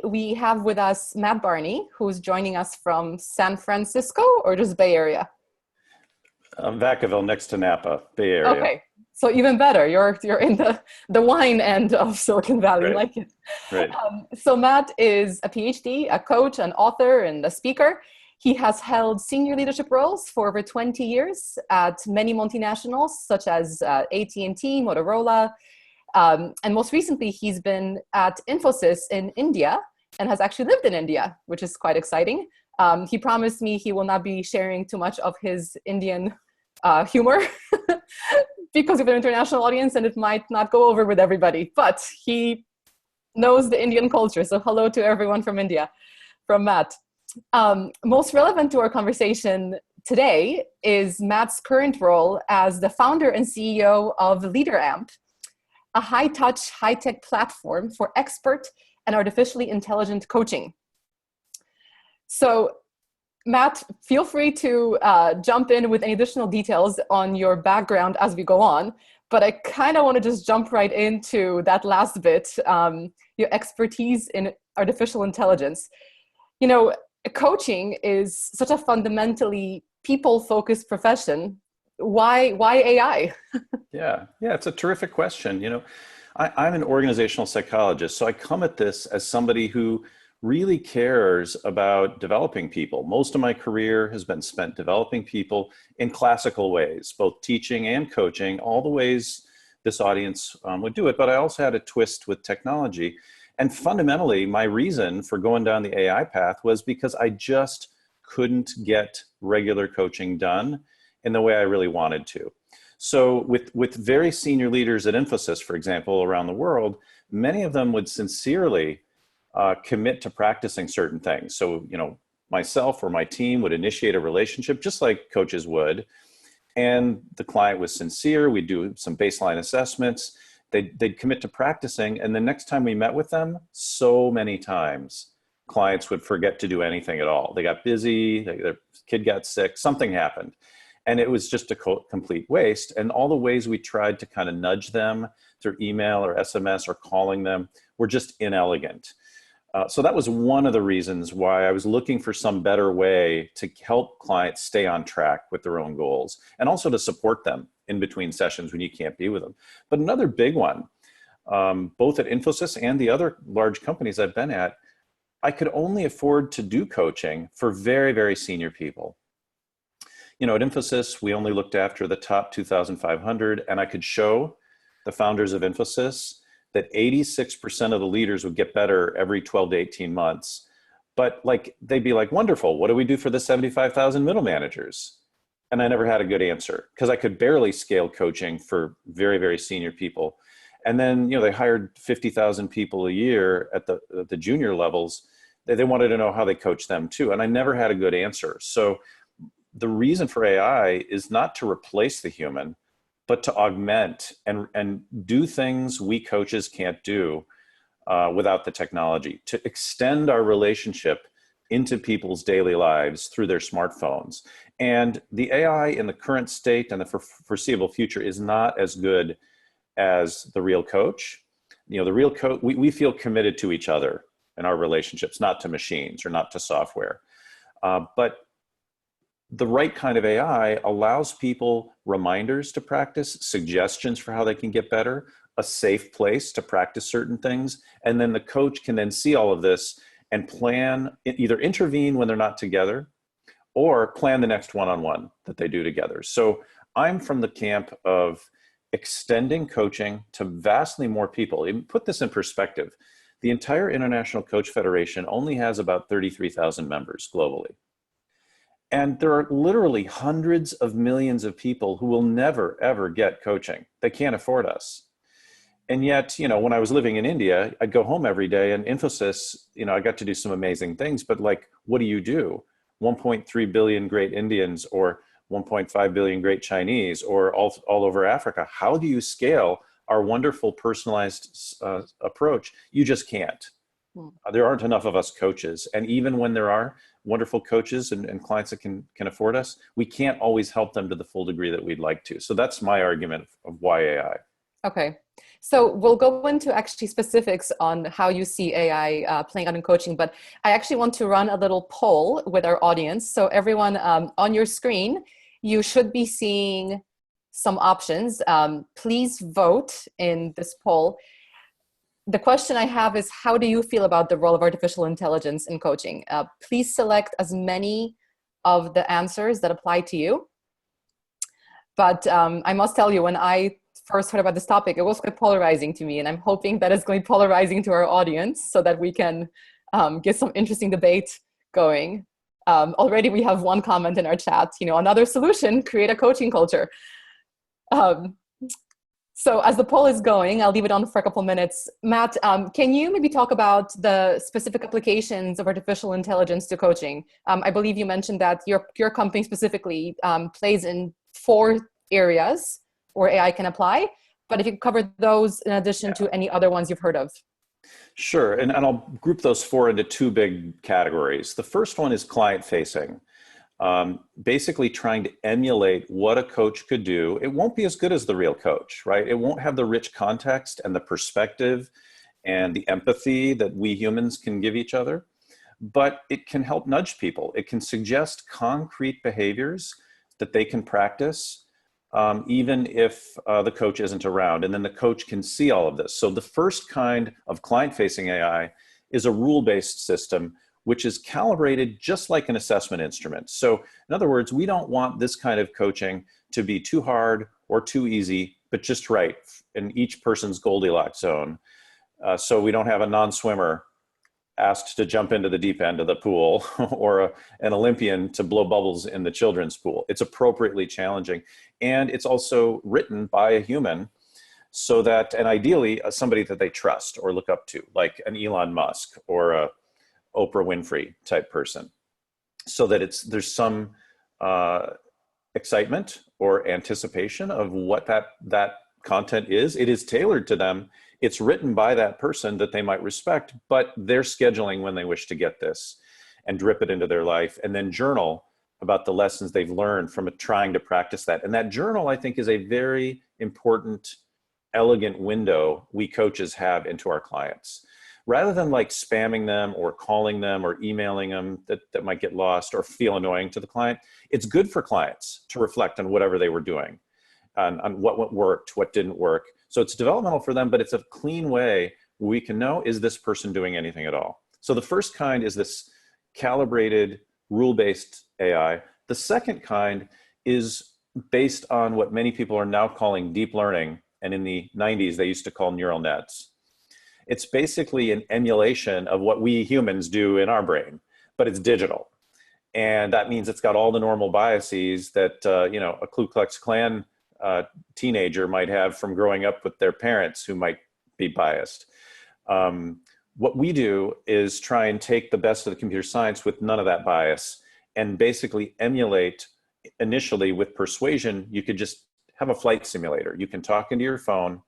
we have with us Matt Barney, who's joining us from San Francisco or just Bay Area? Vacaville, next to Napa, Bay Area. Okay, so even better. You're in the wine end of Silicon Valley. Right, Like it. right. So Matt is a PhD, a coach, an author, and a speaker. He has held senior leadership roles for over 20 years at many multinationals such as AT&T, Motorola, and most recently he's been at Infosys in India and has actually lived in India, which is quite exciting. He promised me he will not be sharing too much of his Indian humor because of an international audience and it might not go over with everybody, but he knows the Indian culture. So hello to everyone from India, from Matt. Most relevant to our conversation today is Matt's current role as the founder and CEO of LeaderAmp, a high-touch, high-tech platform for expert and artificially intelligent coaching. So Matt, feel free to jump in with any additional details on your background as we go on, but I kind of want to just jump right into that last bit, your expertise in artificial intelligence. You know, coaching is such a fundamentally people-focused profession. Why AI? Yeah, it's a terrific question. I'm an organizational psychologist, so I come at this as somebody who really cares about developing people. Most of my career has been spent developing people in classical ways, both teaching and coaching, all the ways this audience would do it. But I also had a twist with technology. And fundamentally, my reason for going down the AI path was because I just couldn't get regular coaching done in the way I really wanted to. So with very senior leaders at Infosys, for example, around the world, many of them would sincerely commit to practicing certain things. So, myself or my team would initiate a relationship just like coaches would. And the client was sincere. We'd do some baseline assessments. They'd commit to practicing. And the next time we met with them, so many times, clients would forget to do anything at all. They got busy, their kid got sick, something happened. And it was just a complete waste. And all the ways we tried to kind of nudge them through email or SMS or calling them were just inelegant. So that was one of the reasons why I was looking for some better way to help clients stay on track with their own goals and also to support them in between sessions when you can't be with them. But another big one, both at Infosys and the other large companies I've been at, I could only afford to do coaching for very, very senior people. At Infosys, we only looked after the top 2,500, and I could show the founders of Infosys that 86% of the leaders would get better every 12 to 18 months. But they'd be like, wonderful, what do we do for the 75,000 middle managers? And I never had a good answer because I could barely scale coaching for very, very senior people. And then, they hired 50,000 people a year at the junior levels. They wanted to know how they coach them too. And I never had a good answer. So the reason for AI is not to replace the human, but to augment and do things we coaches can't do without the technology, to extend our relationship into people's daily lives through their smartphones. And the AI in the current state and the foreseeable future is not as good as the real coach. The real coach, we feel committed to each other in our relationships, not to machines or not to software. But the right kind of AI allows people reminders to practice, suggestions for how they can get better, a safe place to practice certain things. And then the coach can then see all of this and plan, either intervene when they're not together or plan the next one-on-one that they do together. So I'm from the camp of extending coaching to vastly more people. And put this in perspective. The entire International Coach Federation only has about 33,000 members globally. And there are literally hundreds of millions of people who will never, ever get coaching. They can't afford us. And yet, when I was living in India, I'd go home every day and Infosys, I got to do some amazing things, but what do you do? 1.3 billion great Indians or 1.5 billion great Chinese or all over Africa. How do you scale our wonderful personalized approach? You just can't. There aren't enough of us coaches. And even when there are wonderful coaches and clients that can afford us, we can't always help them to the full degree that we'd like to. So that's my argument of why AI. Okay. So we'll go into actually specifics on how you see AI playing out in coaching, but I actually want to run a little poll with our audience. So everyone on your screen, you should be seeing some options. Please vote in this poll. The question I have is, how do you feel about the role of artificial intelligence in coaching? Please select as many of the answers that apply to you. But I must tell you, when I first heard about this topic, it was quite polarizing to me, and I'm hoping that it's going to be polarizing to our audience so that we can get some interesting debate going. Already we have one comment in our chat, another solution, create a coaching culture. So as the poll is going, I'll leave it on for a couple minutes. Matt, can you maybe talk about the specific applications of artificial intelligence to coaching? I believe you mentioned that your company specifically plays in 4 areas where AI can apply, but if you could cover those in addition to any other ones you've heard of. Sure, and I'll group those 4 into 2 big categories. The first one is client-facing. Basically trying to emulate what a coach could do. It won't be as good as the real coach, right? It won't have the rich context and the perspective and the empathy that we humans can give each other, but it can help nudge people. It can suggest concrete behaviors that they can practice, even if the coach isn't around, and then the coach can see all of this. So the first kind of client-facing AI is a rule-based system which is calibrated just like an assessment instrument. So in other words, we don't want this kind of coaching to be too hard or too easy, but just right in each person's Goldilocks zone. So we don't have a non-swimmer asked to jump into the deep end of the pool or an Olympian to blow bubbles in the children's pool. It's appropriately challenging. And it's also written by a human so that, and ideally somebody that they trust or look up to, like an Elon Musk or a Oprah Winfrey type person, so that there's some excitement or anticipation of what that content is. It is tailored to them. It's written by that person that they might respect, but they're scheduling when they wish to get this and drip it into their life, and then journal about the lessons they've learned from trying to practice that. And that journal, I think, is a very important, elegant window we coaches have into our clients. Rather than like spamming them or calling them or emailing them that might get lost or feel annoying to the client, it's good for clients to reflect on whatever they were doing, on what worked, what didn't work. So it's developmental for them, but it's a clean way we can know, is this person doing anything at all? So the first kind is this calibrated, rule-based AI. The second kind is based on what many people are now calling deep learning, and in the 90s, they used to call neural nets. It's basically an emulation of what we humans do in our brain, but it's digital. And that means it's got all the normal biases that a Ku Klux Klan teenager might have from growing up with their parents who might be biased. What we do is try and take the best of the computer science with none of that bias and basically emulate. Initially with persuasion, you could just have a flight simulator. You can talk into your phone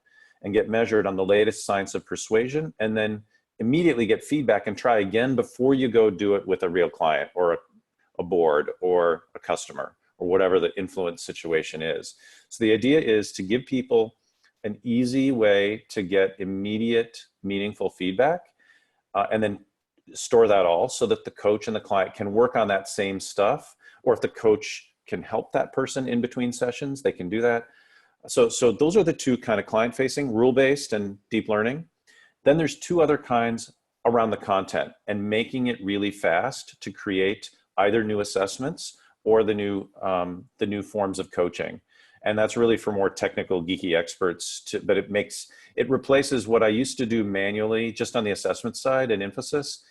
and get measured on the latest science of persuasion, and then immediately get feedback and try again before you go do it with a real client or a board or a customer or whatever the influence situation is. So the idea is to give people an easy way to get immediate, meaningful feedback, and then store that all so that the coach and the client can work on that same stuff, or if the coach can help that person in between sessions, they can do that. So those are the 2 kind of client-facing, rule-based and deep learning. Then there's 2 other kinds around the content and making it really fast to create either new assessments or the new forms of coaching. And that's really for more technical, geeky experts, but it replaces what I used to do manually just on the assessment side and emphasis.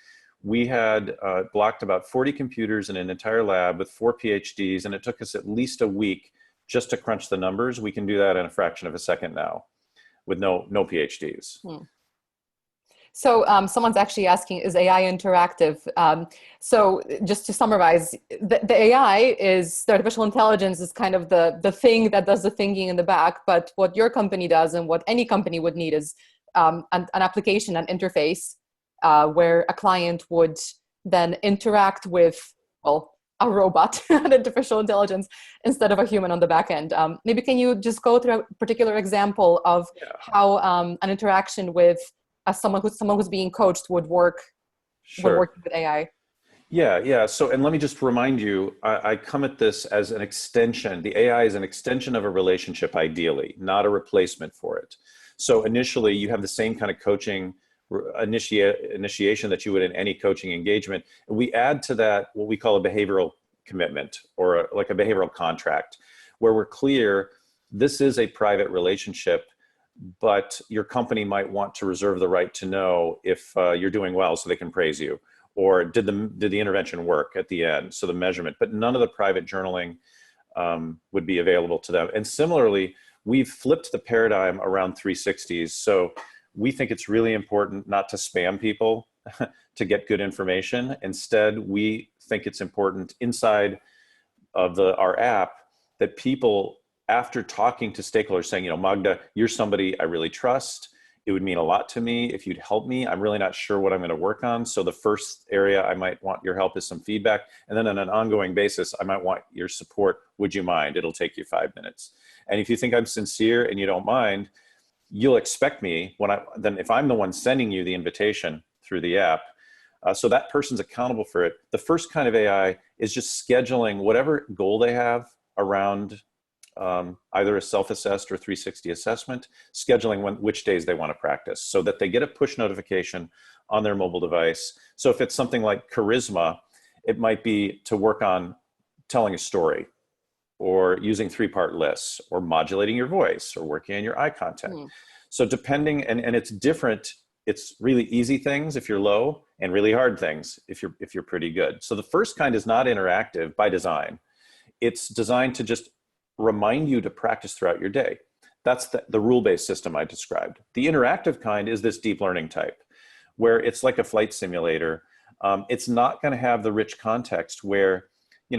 We had blocked about 40 computers in an entire lab with 4 PhDs, and it took us at least a week just to crunch the numbers. We can do that in a fraction of a second now with no PhDs. So someone's actually asking, is AI interactive? So just to summarize, the AI is, the artificial intelligence is kind of the thing that does the thinking in the back, but what your company does and what any company would need is an application, an interface where a client would then interact with, a robot, an artificial intelligence, instead of a human on the back end. Maybe can you just go through a particular example of how an interaction with someone who's being coached would work when Sure. working with AI? Yeah. So, and let me just remind you, I come at this as an extension. The AI is an extension of a relationship, ideally, not a replacement for it. So initially, you have the same kind of coaching initiation that you would in any coaching engagement. And we add to that what we call a behavioral commitment, or like a behavioral contract, where we're clear, this is a private relationship, but your company might want to reserve the right to know if you're doing well so they can praise you. Or did the intervention work at the end? So the measurement, but none of the private journaling would be available to them. And similarly, we've flipped the paradigm around 360s. So we think it's really important not to spam people to get good information. Instead, we think it's important inside of our app that people, after talking to stakeholders, saying, Magda, you're somebody I really trust. It would mean a lot to me if you'd help me. I'm really not sure what I'm going to work on. So the first area I might want your help is some feedback. And then on an ongoing basis, I might want your support. Would you mind? It'll take you 5 minutes. And if you think I'm sincere and you don't mind, you'll expect me then if I'm the one sending you the invitation through the app, so that person's accountable for it. The first kind of AI is just scheduling whatever goal they have around either a self-assessed or 360 assessment, scheduling which days they want to practice so that they get a push notification on their mobile device. So if it's something like charisma, it might be to work on telling a story, or using 3-part lists, or modulating your voice, or working on your eye contact. So depending, and it's different, it's really easy things if you're low, and really hard things if you're pretty good. So the first kind is not interactive by design. It's designed to just remind you to practice throughout your day. That's the rule-based system I described. The interactive kind is this deep learning type, where it's like a flight simulator. It's not going to have the rich context where,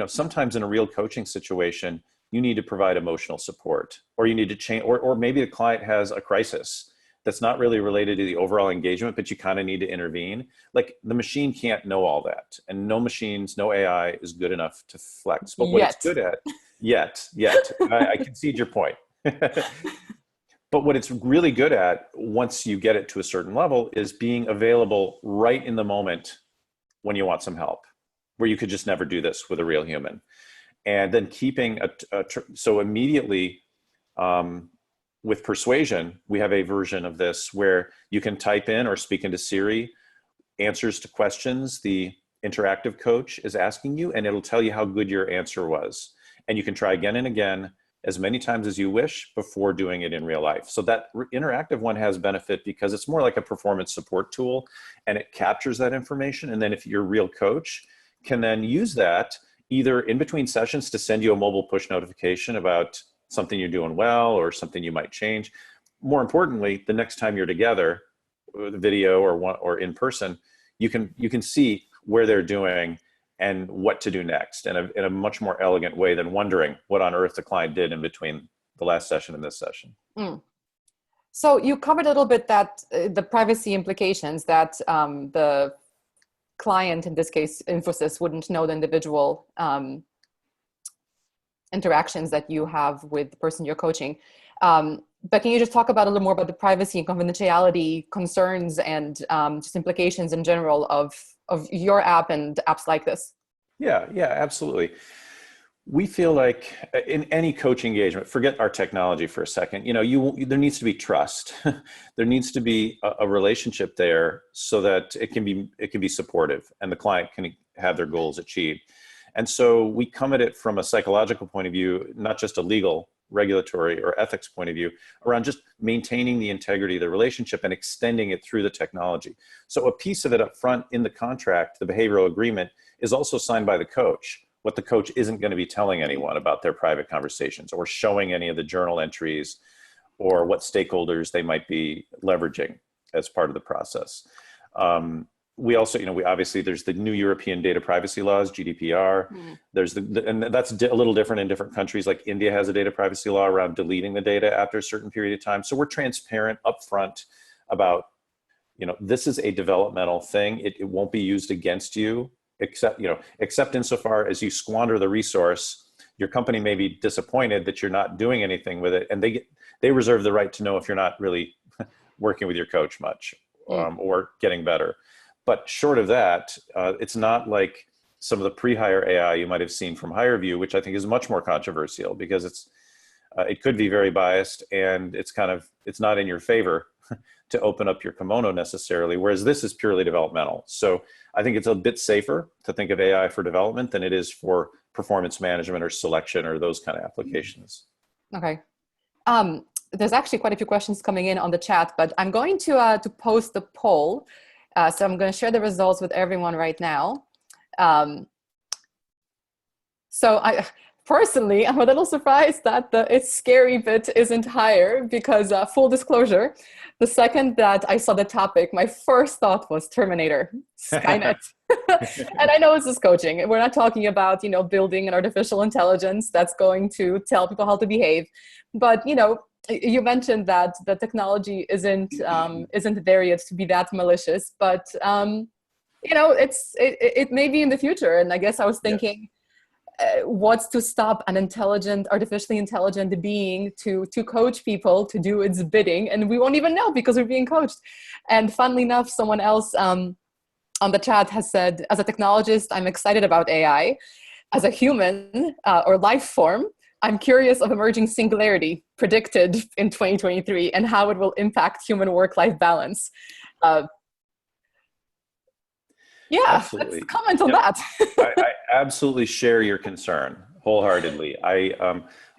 sometimes in a real coaching situation, you need to provide emotional support, or you need to change, or maybe the client has a crisis that's not really related to the overall engagement, but you kind of need to intervene. Like, the machine can't know all that, and no AI is good enough to flex. But what it's good at, yet, I concede your point. But what it's really good at, once you get it to a certain level, is being available right in the moment when you want some help, where you could just never do this with a real human. And then keeping so immediately, with persuasion, we have a version of this where you can type in or speak into Siri answers to questions the interactive coach is asking you, and it'll tell you how good your answer was. And you can try again and again, as many times as you wish, before doing it in real life. So that interactive one has benefit because it's more like a performance support tool, and it captures that information. And then if your real coach can then use that either in between sessions to send you a mobile push notification about something you're doing well or something you might change. More importantly, the next time you're together, video or in person, you can see where they're doing and what to do next in a much more elegant way than wondering what on earth the client did in between the last session and this session. So you covered a little bit that the privacy implications, that the client, in this case Infosys, wouldn't know the individual interactions that you have with the person you're coaching. But can you just talk about a little more about the privacy and confidentiality concerns and just implications in general of your app and apps like this? Yeah, absolutely. We feel like in any coach engagement, forget our technology for a second, there needs to be trust. There needs to be a relationship there so that it can be supportive and the client can have their goals achieved. And so we come at it from a psychological point of view, not just a legal, regulatory, or ethics point of view, around just maintaining the integrity of the relationship and extending it through the technology. So a piece of it up front in the contract, the behavioral agreement, is also signed by the coach. What the coach isn't going to be telling anyone about their private conversations or showing any of the journal entries or what stakeholders they might be leveraging as part of the process. We also, we obviously, there's the new European data privacy laws, GDPR. There's and that's a little different in different countries. Like India has a data privacy law around deleting the data after a certain period of time. So we're transparent upfront about, this is a developmental thing. It won't be used against you except insofar as you squander the resource, your company may be disappointed that you're not doing anything with it, and they reserve the right to know if you're not really working with your coach much, or getting better. But short of that, it's not like some of the pre-hire AI you might have seen from HireVue, which I think is much more controversial because it could be very biased, and it's not in your favor to open up your kimono necessarily, whereas this is purely developmental. So I think it's a bit safer to think of AI for development than it is for performance management or selection or those kind of applications. Okay. There's actually quite a few questions coming in on the chat, but I'm going to post the poll. So I'm going to share the results with everyone right now. So personally, I'm a little surprised that the "it's scary" bit isn't higher because, full disclosure, the second that I saw the topic, my first thought was Terminator, Skynet. And I know this is coaching. We're not talking about, building an artificial intelligence that's going to tell people how to behave. But, you mentioned that the technology isn't there yet to be that malicious, but it may be in the future. And I guess I was thinking, what's to stop an artificially intelligent being to coach people to do its bidding, and we won't even know because we're being coached. And funnily enough, someone else on the chat has said, as a technologist, I'm excited about AI. As a human or life form, I'm curious of emerging singularity predicted in 2023 and how it will impact human work-life balance. Absolutely. Let's comment on that. I absolutely share your concern wholeheartedly. I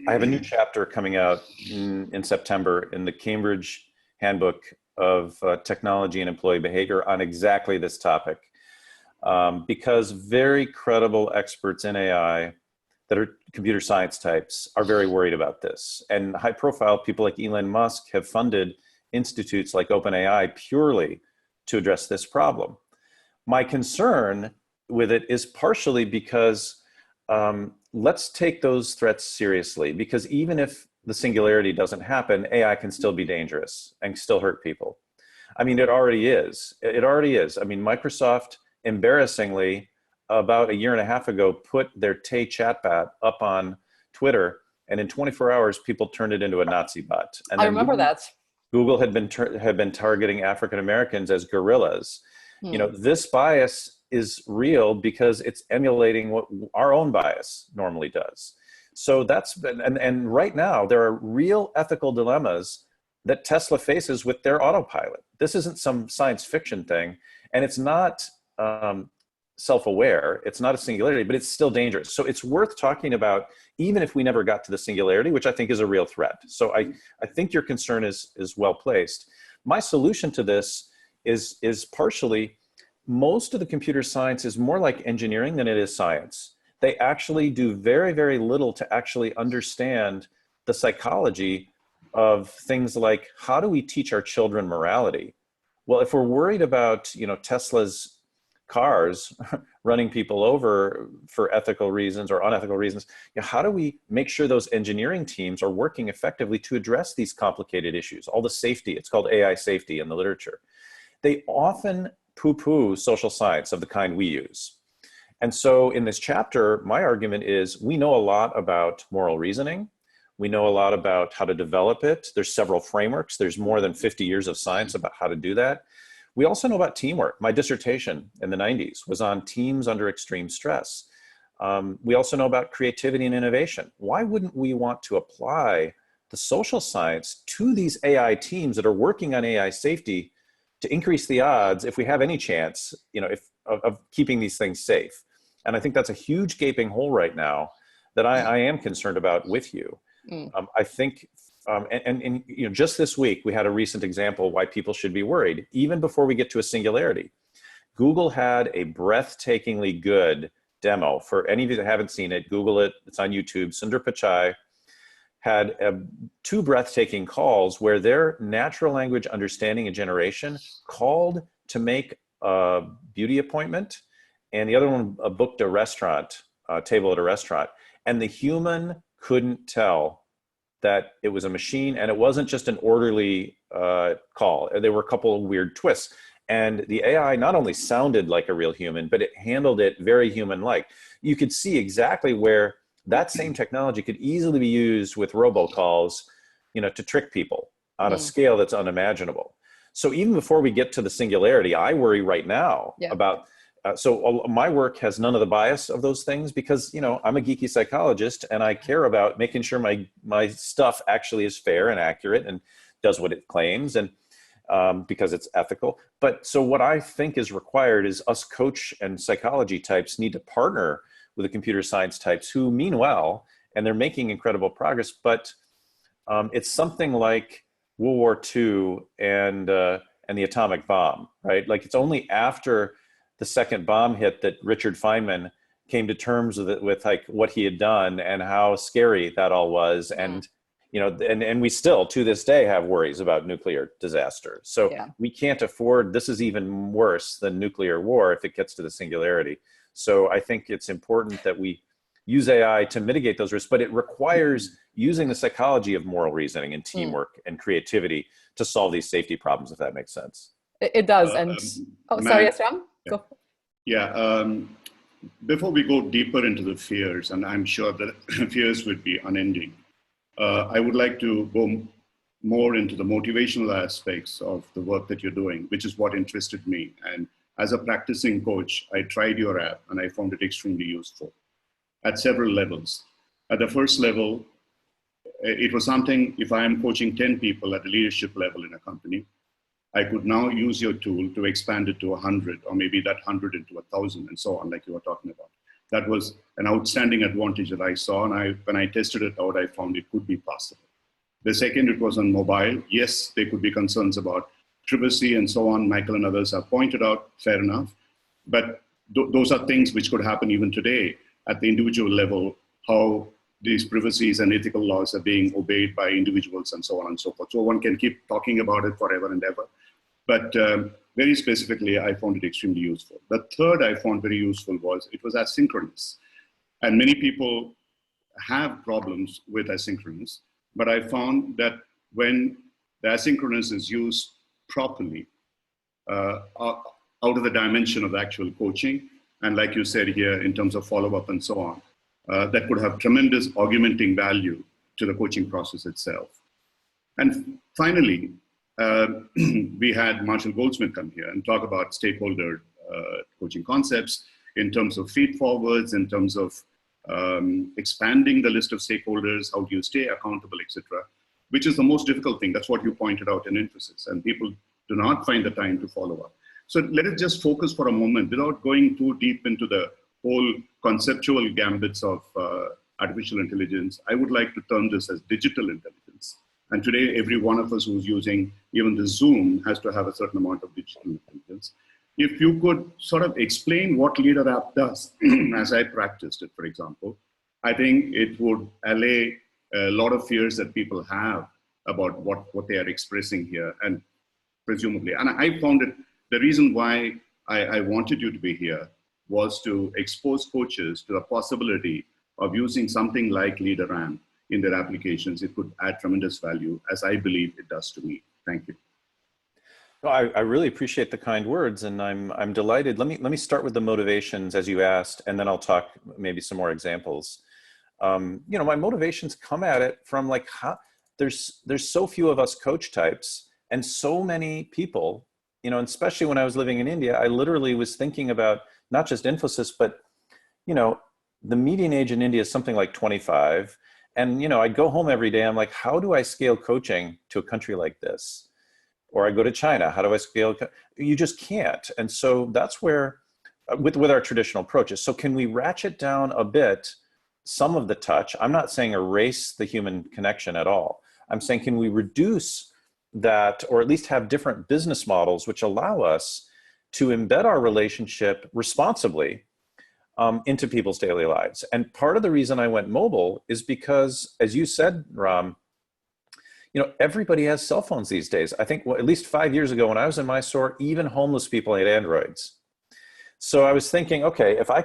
have a new chapter coming out in September in the Cambridge Handbook of Technology and Employee Behavior on exactly this topic, because very credible experts in AI that are computer science types are very worried about this. And high-profile people like Elon Musk have funded institutes like OpenAI purely to address this problem. My concern with it is partially because let's take those threats seriously, because even if the singularity doesn't happen, AI can still be dangerous and still hurt people. I mean, it already is. It already is. I mean, Microsoft, embarrassingly, about a year and a half ago, put their Tay chatbot up on Twitter, and in 24 hours, people turned it into a Nazi bot. And I remember that. Google had been targeting African Americans as guerrillas. This bias is real because it's emulating what our own bias normally does. So and right now there are real ethical dilemmas that Tesla faces with their autopilot. This isn't some science fiction thing, and it's not self-aware. It's not a singularity, but it's still dangerous. So it's worth talking about, even if we never got to the singularity, which I think is a real threat. So I think your concern is well placed. My solution to this is partially, most of the computer science is more like engineering than it is science. They actually do very, very little to actually understand the psychology of things like, how do we teach our children morality? Well, if we're worried about, Tesla's cars running people over for ethical reasons or unethical reasons, how do we make sure those engineering teams are working effectively to address these complicated issues? All the safety, it's called AI safety in the literature. They often poo-poo social science of the kind we use. And so in this chapter, my argument is, we know a lot about moral reasoning. We know a lot about how to develop it. There's several frameworks. There's more than 50 years of science about how to do that. We also know about teamwork. My dissertation in the 90s was on teams under extreme stress. We also know about creativity and innovation. Why wouldn't we want to apply the social science to these AI teams that are working on AI safety to increase the odds, if we have any chance, of keeping these things safe? And I think that's a huge gaping hole right now that I am concerned about with you. I think, just this week, we had a recent example why people should be worried, even before we get to a singularity. Google had a breathtakingly good demo. For any of you that haven't seen it, Google it. It's on YouTube. Sundar Pichai had two breathtaking calls where their natural language understanding and generation called to make a beauty appointment, and the other one booked a restaurant, table at a restaurant. And the human couldn't tell that it was a machine, and it wasn't just an orderly call. There were a couple of weird twists. And the AI not only sounded like a real human, but it handled it very human-like. You could see exactly where that same technology could easily be used with robocalls, to trick people on a scale that's unimaginable. So even before we get to the singularity, I worry right now about, so my work has none of the bias of those things because, I'm a geeky psychologist and I care about making sure my stuff actually is fair and accurate and does what it claims, and because it's ethical. But so what I think is required is us coach and psychology types need to partner with the computer science types who mean well, and they're making incredible progress. But it's something like World War II and the atomic bomb, right? Like it's only after the second bomb hit that Richard Feynman came to terms with it, with like what he had done and how scary that all was. And, and we still to this day have worries about nuclear disaster. So we can't afford, this is even worse than nuclear war if it gets to the singularity. So I think it's important that we use AI to mitigate those risks, but it requires using the psychology of moral reasoning and teamwork and creativity to solve these safety problems, if that makes sense. It does. And sorry, yes, Ram? Go. Before we go deeper into the fears, and I'm sure that fears would be unending, I would like to go more into the motivational aspects of the work that you're doing, which is what interested me. And as a practicing coach, I tried your app and I found it extremely useful at several levels. At the first level, it was something, if I am coaching 10 people at the leadership level in a company, I could now use your tool to expand it to 100, or maybe that 100 into 1,000 and so on, like you were talking about. That was an outstanding advantage that I saw, and when I tested it out, I found it could be possible. The second, it was on mobile. Yes, there could be concerns about privacy and so on. Michael and others have pointed out, fair enough. But those are things which could happen even today at the individual level, how these privacies and ethical laws are being obeyed by individuals and so on and so forth. So one can keep talking about it forever and ever. But very specifically, I found it extremely useful. The third I found very useful was it was asynchronous. And many people have problems with asynchronous, but I found that when the asynchronous is used properly, out of the dimension of the actual coaching, and like you said here, in terms of follow-up and so on, that could have tremendous augmenting value to the coaching process itself. And finally, we had Marshall Goldsmith come here and talk about stakeholder coaching concepts in terms of feed forwards, in terms of expanding the list of stakeholders, how do you stay accountable, etc., which is the most difficult thing. That's what you pointed out in emphasis, and people do not find the time to follow up. So let us just focus for a moment without going too deep into the whole conceptual gambits of artificial intelligence. I would like to term this as digital intelligence. And today, every one of us who's using even the Zoom has to have a certain amount of digital intelligence. If you could sort of explain what Leader App does, as I practiced it, for example, I think it would allay a lot of fears that people have about what they are expressing here, and presumably. And I found it, the reason why I wanted you to be here was to expose coaches to the possibility of using something like Leader App in their applications. It could add tremendous value, as I believe it does to me. Thank you. No, I really appreciate the kind words, and I'm delighted. Let me start with the motivations as you asked, and then I'll talk maybe some more examples. My motivations come at it from like how there's so few of us coach types, and so many people, and especially when I was living in India, I literally was thinking about not just Infosys, but the median age in India is something like 25. And, I'd go home every day. I'm like, how do I scale coaching to a country like this? Or I go to China, how do I scale? You just can't. And so that's where, with our traditional approaches. So can we ratchet down a bit some of the touch? I'm not saying erase the human connection at all. I'm saying, can we reduce that, or at least have different business models which allow us to embed our relationship responsibly into people's daily lives? And part of the reason I went mobile is because, as you said, Ram, everybody has cell phones these days. I think at least 5 years ago when I was in my store, even homeless people had Androids. So I was thinking, okay, if I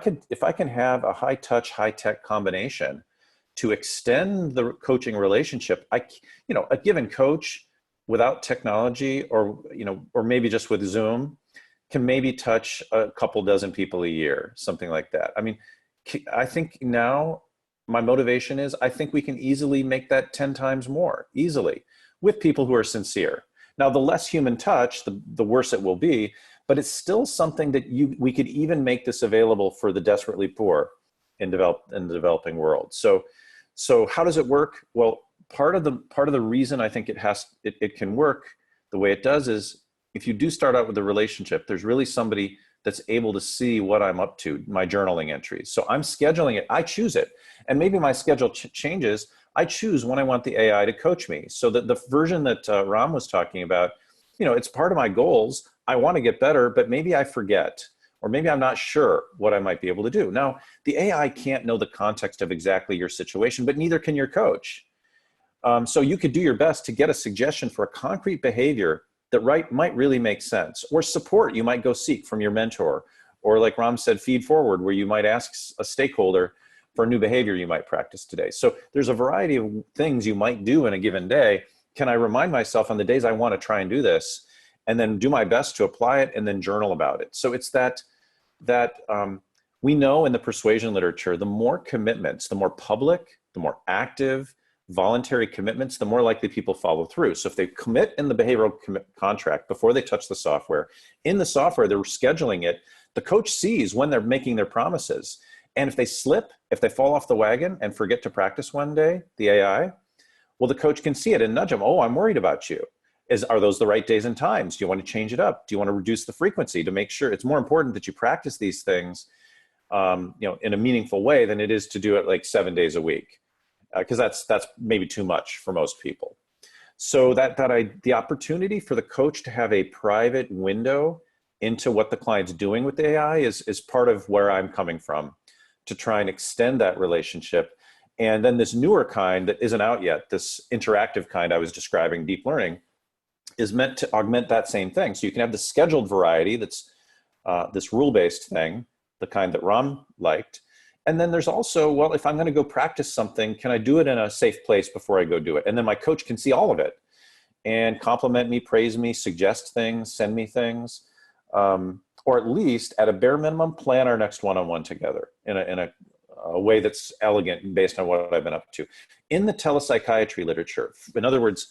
can have a high touch, high tech combination to extend the coaching relationship, a given coach without technology, or maybe just with Zoom, can maybe touch a couple dozen people a year, something like that. I mean, I think now my motivation is I think we can easily make that 10 times more easily with people who are sincere. Now, the less human touch, the worse it will be, but it's still something that we could even make this available for the desperately poor in the developing world. So how does it work? Well, part of the reason I think it can work the way it does is if you do start out with a relationship, there's really somebody that's able to see what I'm up to, my journaling entries. So I'm scheduling it, I choose it. And maybe my schedule changes. I choose when I want the AI to coach me. So that the version that Ram was talking about, it's part of my goals. I want to get better, but maybe I forget, or maybe I'm not sure what I might be able to do. Now, the AI can't know the context of exactly your situation, but neither can your coach. So you could do your best to get a suggestion for a concrete behavior that might really make sense, or support you might go seek from your mentor, or like Ram said, feed forward, where you might ask a stakeholder for a new behavior you might practice today. So there's a variety of things you might do in a given day. Can I remind myself on the days I want to try and do this, and then do my best to apply it and then journal about it? So it's that we know in the persuasion literature, the more commitments, the more public, the more active, voluntary commitments, the more likely people follow through. So if they commit in the behavioral contract before they touch the software, in the software, they're scheduling it, the coach sees when they're making their promises. And if they slip, if they fall off the wagon and forget to practice one day, the AI, well, the coach can see it and nudge them. Oh, I'm worried about you. Are those the right days and times? Do you want to change it up? Do you want to reduce the frequency to make sure it's more important that you practice these things, in a meaningful way than it is to do it like 7 days a week? Because that's maybe too much for most people. So the opportunity for the coach to have a private window into what the client's doing with the AI is part of where I'm coming from, to try and extend that relationship. And then this newer kind that isn't out yet, this interactive kind I was describing, deep learning, is meant to augment that same thing. So you can have the scheduled variety that's this rule-based thing, the kind that Ram liked. And then there's also, well, if I'm going to go practice something, can I do it in a safe place before I go do it? And then my coach can see all of it and compliment me, praise me, suggest things, send me things, or at least at a bare minimum, plan our next one-on-one together in a way that's elegant and based on what I've been up to. In the telepsychiatry literature, in other words,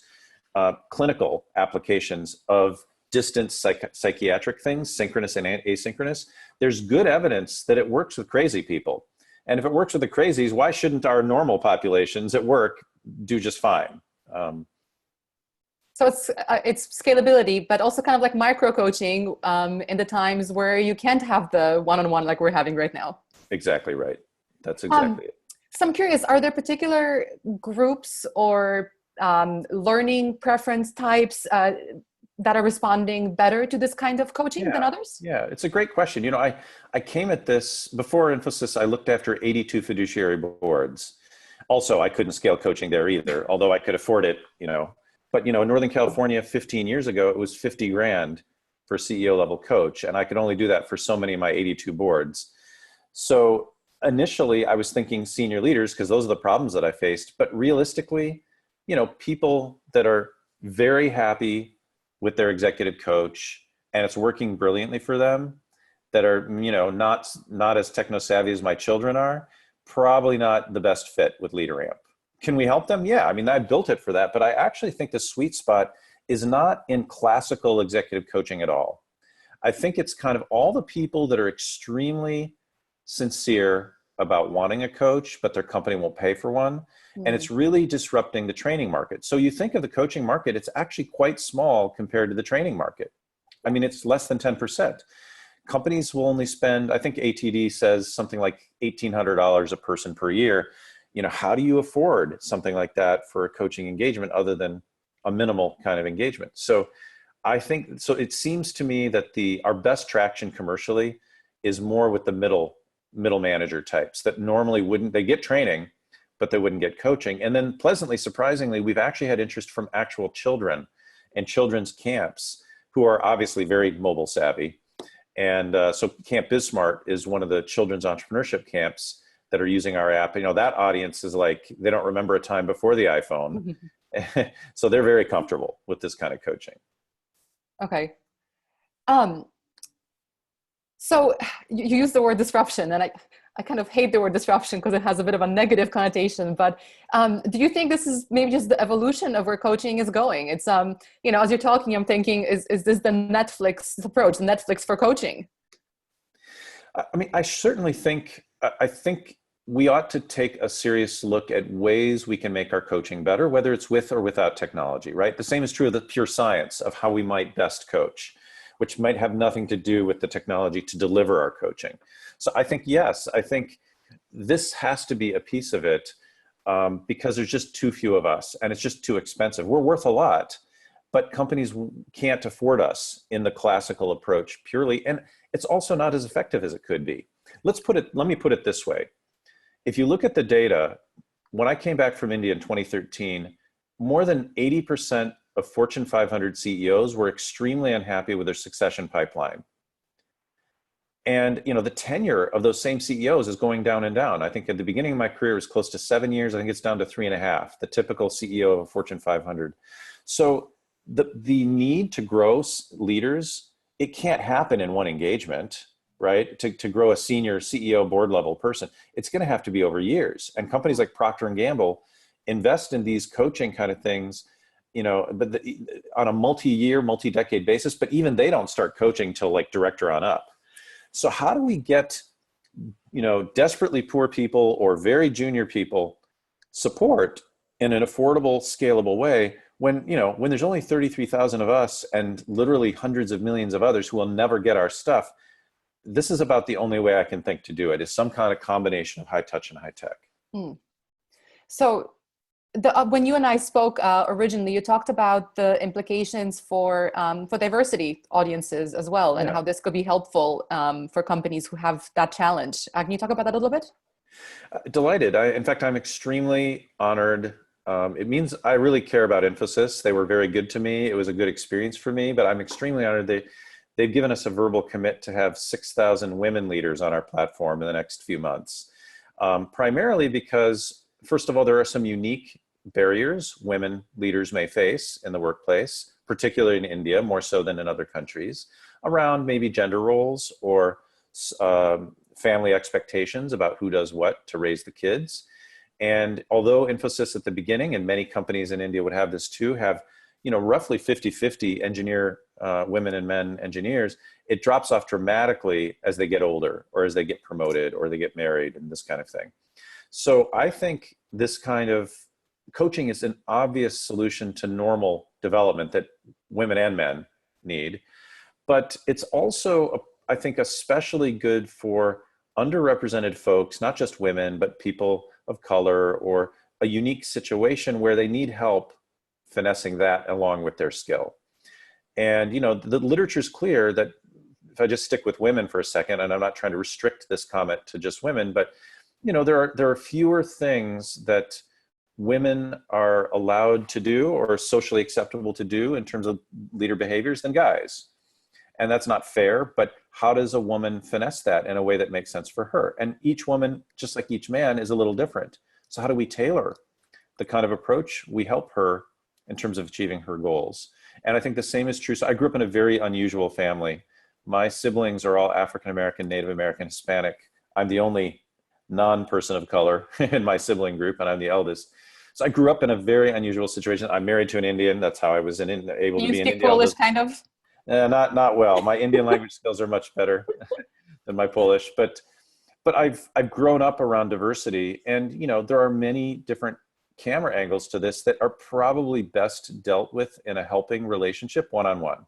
clinical applications of distant psychiatric things, synchronous and asynchronous, there's good evidence that it works with crazy people. And if it works with the crazies, why shouldn't our normal populations at work do just fine? So it's scalability, but also kind of like micro coaching in the times where you can't have the one-on-one like we're having right now. Exactly right. That's exactly it. So I'm curious, are there particular groups or learning preference types that are responding better to this kind of coaching than others? Yeah, it's a great question. I came at this, before Infosys, I looked after 82 fiduciary boards. Also, I couldn't scale coaching there either, although I could afford it, But, in Northern California, 15 years ago, it was 50 grand for CEO level coach. And I could only do that for so many of my 82 boards. So initially I was thinking senior leaders, because those are the problems that I faced. But realistically, people that are very happy with their executive coach and it's working brilliantly for them, that are, not as techno savvy as my children are, probably not the best fit with LeaderAmp. Can we help them? Yeah, I built it for that, but I actually think the sweet spot is not in classical executive coaching at all. I think it's kind of all the people that are extremely sincere about wanting a coach, but their company won't pay for one. And it's really disrupting the training market. So you think of the coaching market, it's actually quite small compared to the training market. It's less than 10%. Companies will only spend, I think ATD says something like $1,800 a person per year. How do you afford something like that for a coaching engagement other than a minimal kind of engagement? So I think, so it seems to me that our best traction commercially is more with the middle manager types that normally they get training, but they wouldn't get coaching. And then pleasantly, surprisingly, we've actually had interest from actual children and children's camps who are obviously very mobile savvy. And so Camp BizSmart is one of the children's entrepreneurship camps that are using our app. That audience is like, they don't remember a time before the iPhone. So they're very comfortable with this kind of coaching. Okay. So you use the word disruption, and I kind of hate the word disruption because it has a bit of a negative connotation. But do you think this is maybe just the evolution of where coaching is going? It's, you know, as you're talking, I'm thinking, is this the Netflix approach, the Netflix for coaching? I mean, I certainly think, I think we ought to take a serious look at ways we can make our coaching better, whether it's with or without technology, right? The same is true of the pure science of how we might best coach, which might have nothing to do with the technology to deliver our coaching. So I think, yes, I think this has to be a piece of it, because there's just too few of us and it's just too expensive. We're worth a lot, but companies can't afford us in the classical approach purely. And it's also not as effective as it could be. Let me put it this way. If you look at the data, when I came back from India in 2013, more than 80% of Fortune 500 CEOs were extremely unhappy with their succession pipeline. And you know, the tenure of those same CEOs is going down and down. I think at the beginning of my career it was close to 7 years. I think it's down to 3.5, the typical CEO of a Fortune 500. So the need to grow leaders, it can't happen in one engagement, right? To grow a senior CEO board level person, it's going to have to be over years. And companies like Procter & Gamble invest in these coaching kind of things, you know, but on a multi-year, multi-decade basis, but even they don't start coaching till like director on up. So how do we get, you know, desperately poor people or very junior people support in an affordable, scalable way when, you know, when there's only 33,000 of us and literally hundreds of millions of others who will never get our stuff? This is about the only way I can think to do it, is some kind of combination of high touch and high tech. So when you and I spoke originally, you talked about the implications for diversity audiences as well, and how this could be helpful for companies who have that challenge. Can you talk about that a little bit? Delighted. In fact, I'm extremely honored. It means I really care about Infosys. They were very good to me. It was a good experience for me, but I'm extremely honored. They've given us a verbal commit to have 6,000 women leaders on our platform in the next few months. Primarily because, first of all, there are some unique barriers women leaders may face in the workplace, particularly in India, more so than in other countries, around maybe gender roles or family expectations about who does what to raise the kids. And although Infosys at the beginning, and many companies in India would have this too, have, you know, roughly 50-50 engineer women and men engineers, it drops off dramatically as they get older or as they get promoted or they get married and this kind of thing. So I think this kind of coaching is an obvious solution to normal development that women and men need, but it's also, I think, especially good for underrepresented folks, not just women, but people of color or a unique situation where they need help finessing that along with their skill. And, you know, the literature is clear that, if I just stick with women for a second, and I'm not trying to restrict this comment to just women, but, you know, there are fewer things that women are allowed to do or socially acceptable to do in terms of leader behaviors than guys. And that's not fair, but how does a woman finesse that in a way that makes sense for her? And each woman, just like each man, is a little different. So how do we tailor the kind of approach we help her in terms of achieving her goals? And I think the same is true. So I grew up in a very unusual family. My siblings are all African-American, Native American, Hispanic. I'm the only non-person of color in my sibling group, and I'm the eldest. So I grew up in a very unusual situation. I'm married to an Indian. That's how I was able to be in India. You speak Polish, kind of? Not well. My Indian language skills are much better than my Polish, but I've grown up around diversity, and you know, there are many different camera angles to this that are probably best dealt with in a helping relationship one-on-one,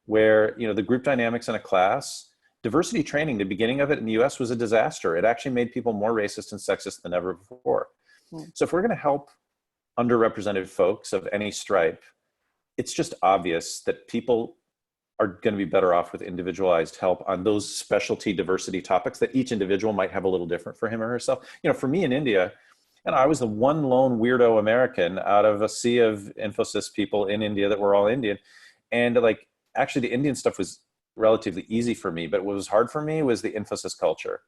where, you know, the group dynamics in a class, diversity training, the beginning of it in the US was a disaster. It actually made people more racist and sexist than ever before. So if we're going to help underrepresented folks of any stripe, it's just obvious that people are going to be better off with individualized help on those specialty diversity topics that each individual might have a little different for him or herself. You know, for me in India, and I was the one lone weirdo American out of a sea of Infosys people in India that were all Indian. And like, actually the Indian stuff was relatively easy for me, but what was hard for me was the Infosys culture.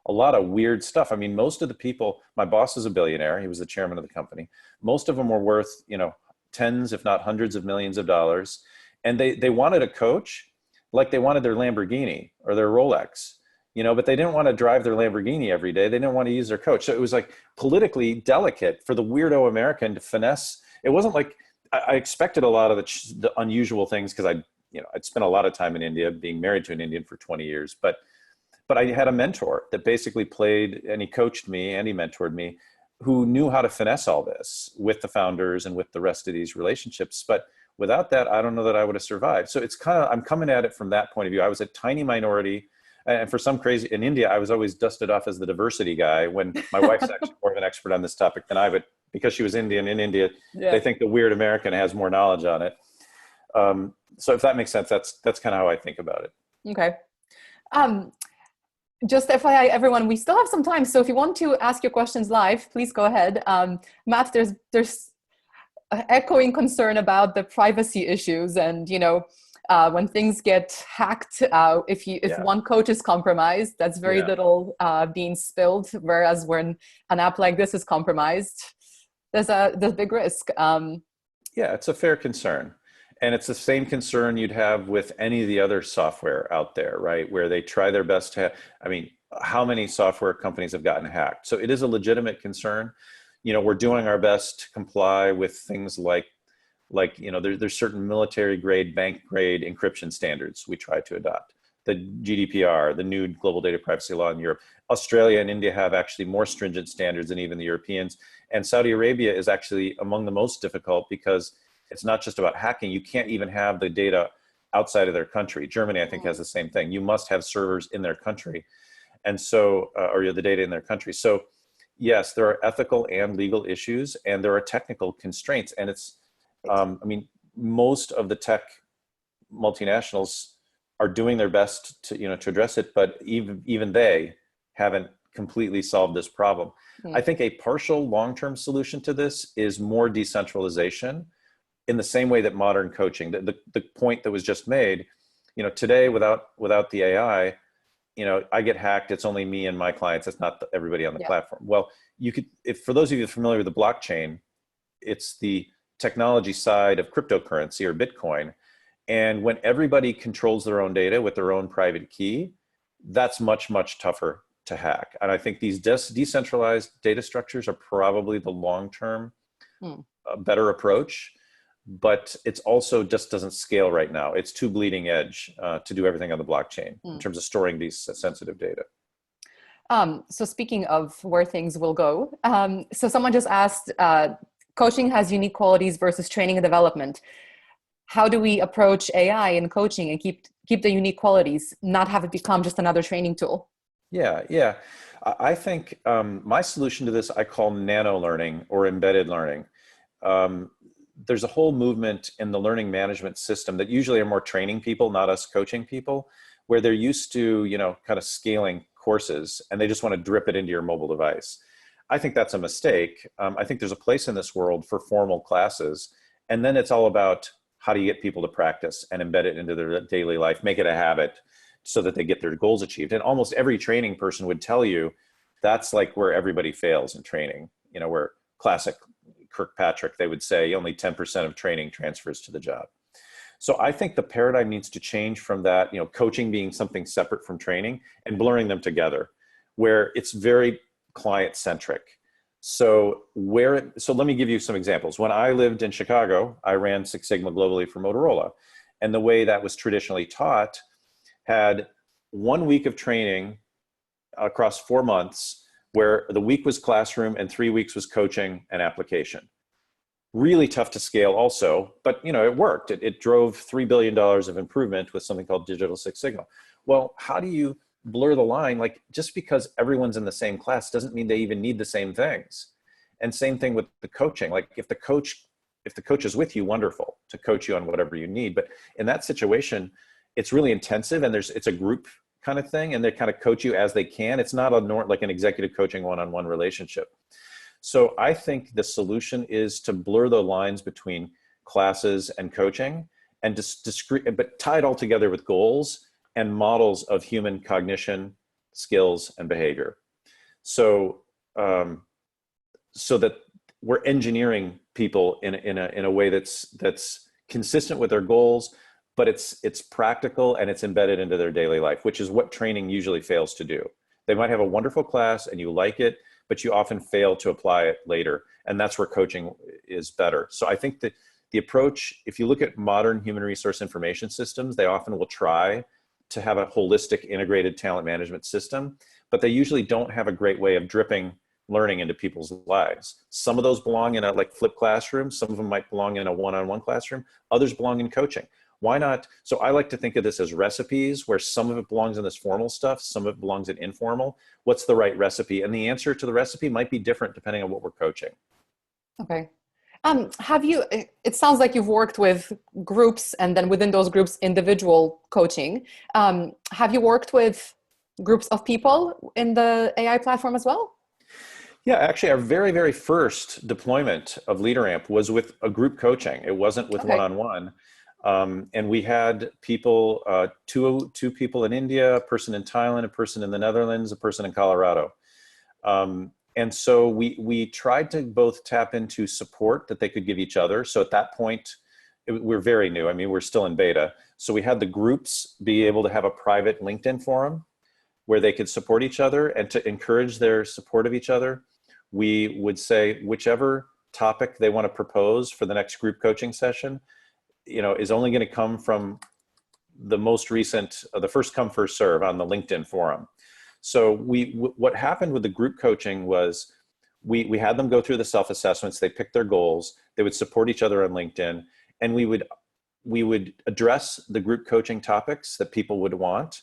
A lot of weird stuff. I mean, most of the people, my boss is a billionaire. He was the chairman of the company. Most of them were worth, you know, tens, if not hundreds of millions of dollars. And they wanted a coach like they wanted their Lamborghini or their Rolex, but they didn't want to drive their Lamborghini every day. They didn't want to use their coach. So it was like politically delicate for the weirdo American to finesse. It wasn't like I expected a lot of the unusual things because I'd spent a lot of time in India, being married to an Indian for 20 years, but I had a mentor that basically played, and he coached me and he mentored me, who knew how to finesse all this with the founders and with the rest of these relationships. But without that, I don't know that I would have survived. So it's I'm coming at it from that point of view. I was a tiny minority. And for some crazy, in India, I was always dusted off as the diversity guy when my wife's actually more of an expert on this topic than I, but because she was Indian in India, they think the weird American has more knowledge on it. So if that makes sense, that's kind of how I think about it. Okay. Just FYI, everyone, we still have some time. So if you want to ask your questions live, please go ahead. Matt, there's echoing concern about the privacy issues, and when things get hacked, if one coach is compromised, that's very little being spilled. Whereas when an app like this is compromised, there's big risk. Yeah, it's a fair concern. And it's the same concern you'd have with any of the other software out there, right? Where they try their best to, how many software companies have gotten hacked? So it is a legitimate concern. We're doing our best to comply with things like there's certain military grade, bank grade encryption standards we try to adopt. The Gdpr, the new global data privacy law in Europe. Australia and India have actually more stringent standards than even the Europeans. And Saudi Arabia is actually among the most difficult because it's not just about hacking. You can't even have the data outside of their country. Germany, I think, has the same thing. You must have servers in their country. And so, or the data in their country. So yes, there are ethical and legal issues, and there are technical constraints. And it's, most of the tech multinationals are doing their best to address it, but even they haven't completely solved this problem. I think a partial long-term solution to this is more decentralization, in the same way that modern coaching, the point that was just made, today without the AI, I get hacked. It's only me and my clients. It's not everybody on the platform. Well, for those of you familiar with the blockchain, it's the technology side of cryptocurrency or Bitcoin. And when everybody controls their own data with their own private key, that's much, much tougher to hack. And I think these decentralized data structures are probably the long-term better approach. But it's also just doesn't scale right now. It's too bleeding edge to do everything on the blockchain in terms of storing these sensitive data. So speaking of where things will go, so someone just asked, coaching has unique qualities versus training and development. How do we approach AI in coaching and keep the unique qualities, not have it become just another training tool? Yeah. I think my solution to this, I call nano learning or embedded learning. There's a whole movement in the learning management system that usually are more training people, not us coaching people, where they're used to, kind of scaling courses and they just want to drip it into your mobile device. I think that's a mistake. I think there's a place in this world for formal classes. And then it's all about how do you get people to practice and embed it into their daily life, make it a habit so that they get their goals achieved. And almost every training person would tell you that's like where everybody fails in training, where classic Kirkpatrick, they would say only 10% of training transfers to the job. So I think the paradigm needs to change from that, coaching being something separate from training and blurring them together, where it's very client centric. So let me give you some examples. When I lived in Chicago, I ran Six Sigma globally for Motorola. And the way that was traditionally taught had 1 week of training across 4 months, where the week was classroom and 3 weeks was coaching and application. Really tough to scale also, but it worked. It drove $3 billion of improvement with something called Digital Six Sigma. Well, how do you blur the line? Like, just because everyone's in the same class doesn't mean they even need the same things. And same thing with the coaching. Like, if the coach is with you, wonderful to coach you on whatever you need. But in that situation, it's really intensive and it's a group kind of thing, and they kind of coach you as they can. It's not like an executive coaching one-on-one relationship. So I think the solution is to blur the lines between classes and coaching and but tie it all together with goals and models of human cognition, skills, and behavior. So that we're engineering people in a way that's consistent with their goals, but it's practical and it's embedded into their daily life, which is what training usually fails to do. They might have a wonderful class and you like it, but you often fail to apply it later. And that's where coaching is better. So I think that the approach, if you look at modern human resource information systems, they often will try to have a holistic integrated talent management system, but they usually don't have a great way of dripping learning into people's lives. Some of those belong in a like flipped classroom. Some of them might belong in a one-on-one classroom. Others belong in coaching. Why not? So I like to think of this as recipes, where some of it belongs in this formal stuff, some of it belongs in informal. What's the right recipe? And the answer to the recipe might be different depending on what we're coaching. Okay. It sounds like you've worked with groups and then within those groups, individual coaching. Have you worked with groups of people in the AI platform as well? Yeah, actually, our very, very first deployment of LeaderAmp was with a group coaching. It wasn't with one-on-one. And we had people, two people in India, a person in Thailand, a person in the Netherlands, a person in Colorado. And so we tried to both tap into support that they could give each other. So at that point, we're very new. I mean, we're still in beta. So we had the groups be able to have a private LinkedIn forum where they could support each other, and to encourage their support of each other, we would say whichever topic they want to propose for the next group coaching session, is only going to come from the most recent, the first come, first serve on the LinkedIn forum. So what happened with the group coaching was we had them go through the self-assessments, they picked their goals, they would support each other on LinkedIn, and we would address the group coaching topics that people would want,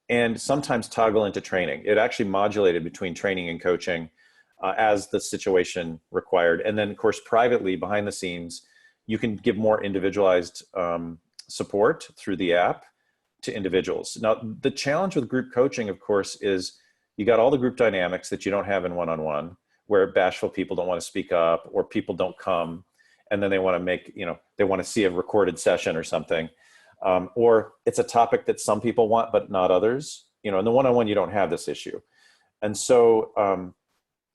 and sometimes toggle into training. It actually modulated between training and coaching as the situation required. And then of course, privately behind the scenes, you can give more individualized support through the app to individuals. Now, the challenge with group coaching, of course, is you got all the group dynamics that you don't have in one-on-one, where bashful people don't want to speak up, or people don't come, and then they want to they want to see a recorded session or something. Or it's a topic that some people want, but not others. In the one-on-one, you don't have this issue. And so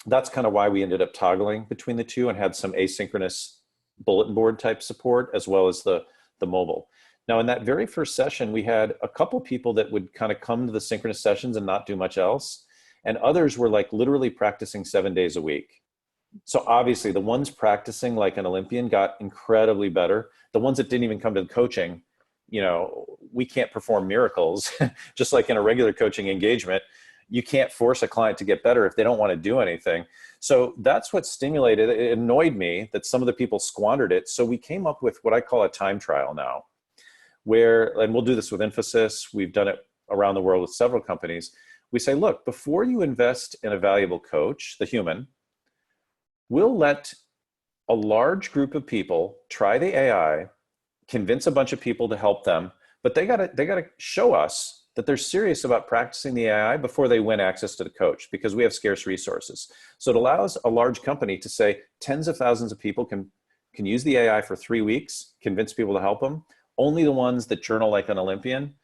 that's kind of why we ended up toggling between the two and had some asynchronous bulletin board type support, as well as the mobile. Now, in that very first session, we had a couple people that would kind of come to the synchronous sessions and not do much else. And others were like literally practicing 7 days a week. So obviously the ones practicing like an Olympian got incredibly better. The ones that didn't even come to the coaching, we can't perform miracles, just like in a regular coaching engagement. You can't force a client to get better if they don't want to do anything. So that's what stimulated. It annoyed me that some of the people squandered it. So we came up with what I call a time trial now, and we'll do this with Infosys. We've done it around the world with several companies. We say, look, before you invest in a valuable coach, the human, we'll let a large group of people try the AI, convince a bunch of people to help them, but they gotta show us that they're serious about practicing the AI before they win access to the coach, because we have scarce resources. So it allows a large company to say tens of thousands of people can use the AI for 3 weeks, convince people to help them. Only the ones that journal like an Olympian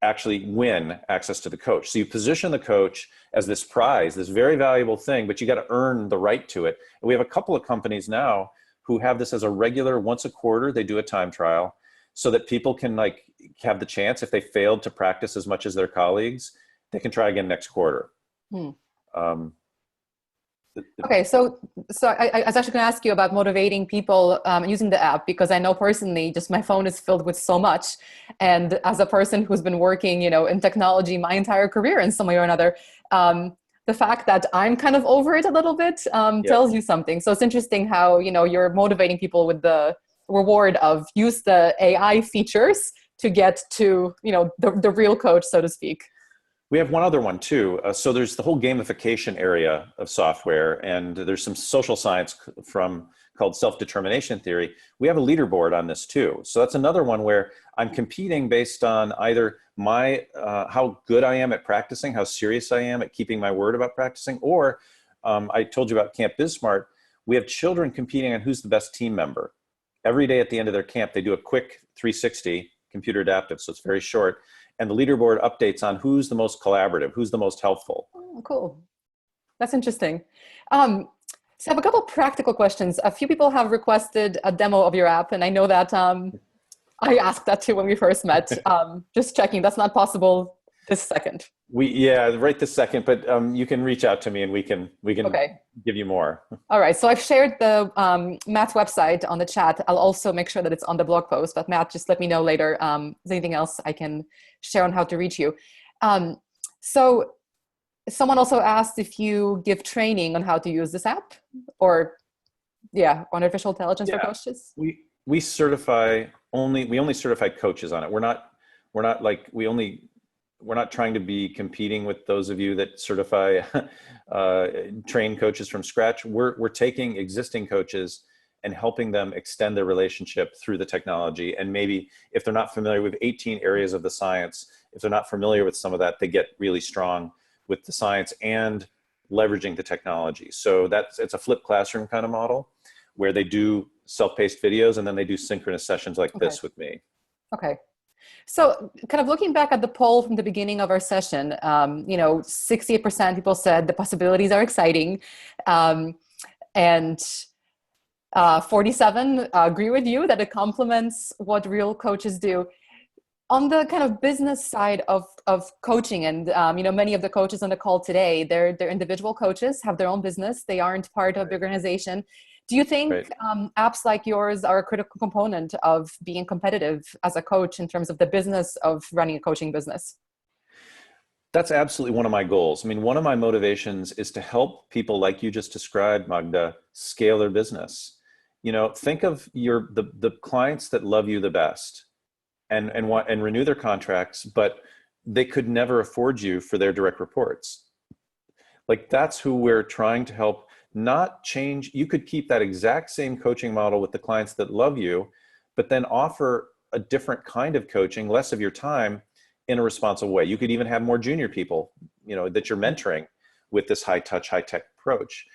actually win access to the coach. So you position the coach as this prize, this very valuable thing, but you got to earn the right to it. And we have a couple of companies now who have this as a regular, once a quarter, they do a time trial so that people can like have the chance, if they failed to practice as much as their colleagues, they can try again next quarter. Okay, so I was actually going to ask you about motivating people using the app, because I know personally, just my phone is filled with so much. And as a person who's been working, in technology my entire career in some way or another, the fact that I'm kind of over it a little bit tells you something. So it's interesting how, you're motivating people with the reward of use the AI features to get to, the real coach, so to speak. We have one other one too. So there's the whole gamification area of software, and there's some social science called self-determination theory. We have a leaderboard on this too. So that's another one where I'm competing based on either my how good I am at practicing, how serious I am at keeping my word about practicing, or I told you about Camp BizSmart. We have children competing on who's the best team member. Every day at the end of their camp, they do a quick 360, computer adaptive, so it's very short. And the leaderboard updates on who's the most collaborative, who's the most helpful. Oh, cool. That's interesting. So I have a couple practical questions. A few people have requested a demo of your app, and I know that I asked that too when we first met. Just checking, that's not possible this second. Yeah, right this second, but you can reach out to me and we can Okay. give you more. All right. So I've shared the Matt's website on the chat. I'll also make sure that it's on the blog post. But Matt, just let me know later. Is there anything else I can share on how to reach you? So someone also asked if you give training on how to use this app, or on artificial intelligence for coaches. We only certify coaches on it. We're not trying to be competing with those of you that certify train coaches from scratch. We're taking existing coaches and helping them extend their relationship through the technology. And maybe if they're not familiar with 18 areas of the science, if they're not familiar with some of that, they get really strong with the science and leveraging the technology. So it's a flipped classroom kind of model where they do self-paced videos and then they do synchronous sessions like this with me. Okay. So kind of looking back at the poll from the beginning of our session, 68% people said the possibilities are exciting. And 47 agree with you that it complements what real coaches do. On the kind of business side of coaching, and many of the coaches on the call today, they're individual coaches, have their own business. They aren't part of the organization. Do you think apps like yours are a critical component of being competitive as a coach in terms of the business of running a coaching business? That's absolutely one of my goals. I mean, one of my motivations is to help people like you just described, Magda, scale their business. Think of the clients that love you the best and renew their contracts, but they could never afford you for their direct reports. Like, that's who we're trying to help. Not change. You could keep that exact same coaching model with the clients that love you, but then offer a different kind of coaching, less of your time, in a responsible way. You could even have more junior people, that you're mentoring with this high touch, high tech approach,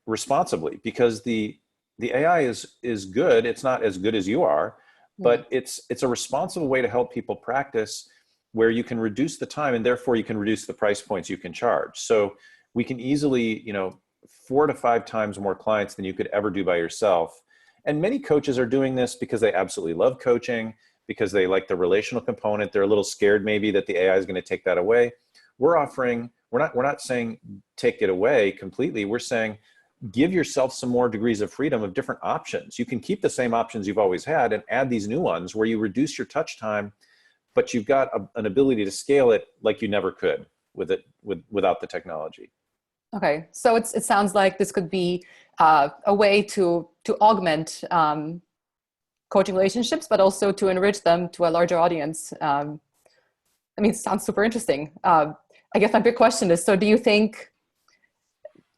responsibly, because the AI is good. It's not as good as you are, but it's a responsible way to help people practice, where you can reduce the time and therefore you can reduce the price points you can charge. So we can easily, 4 to 5 times more clients than you could ever do by yourself. And many coaches are doing this because they absolutely love coaching, because they like the relational component. They're a little scared maybe that the AI is going to take that away. We're not saying take it away completely. We're saying give yourself some more degrees of freedom of different options. You can keep the same options you've always had and add these new ones where you reduce your touch time, but you've got an ability to scale it like you never could without the technology. Okay, so it sounds like this could be a way to augment coaching relationships, but also to enrich them to a larger audience. It sounds super interesting. I guess my big question is, so do you think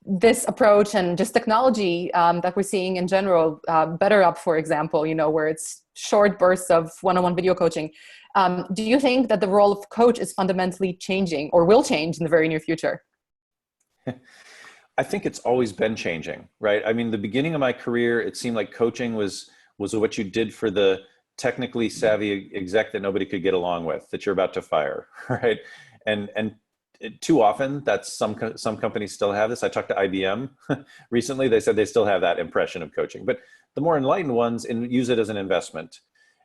this approach and just technology that we're seeing in general, BetterUp, for example, where it's short bursts of one-on-one video coaching, do you think that the role of coach is fundamentally changing or will change in the very near future? I think it's always been changing, right? I mean, the beginning of my career, it seemed like coaching was what you did for the technically savvy exec that nobody could get along with, that you're about to fire, right? And too often, that's some companies still have this. I talked to IBM recently. They said they still have that impression of coaching, but the more enlightened ones use it as an investment,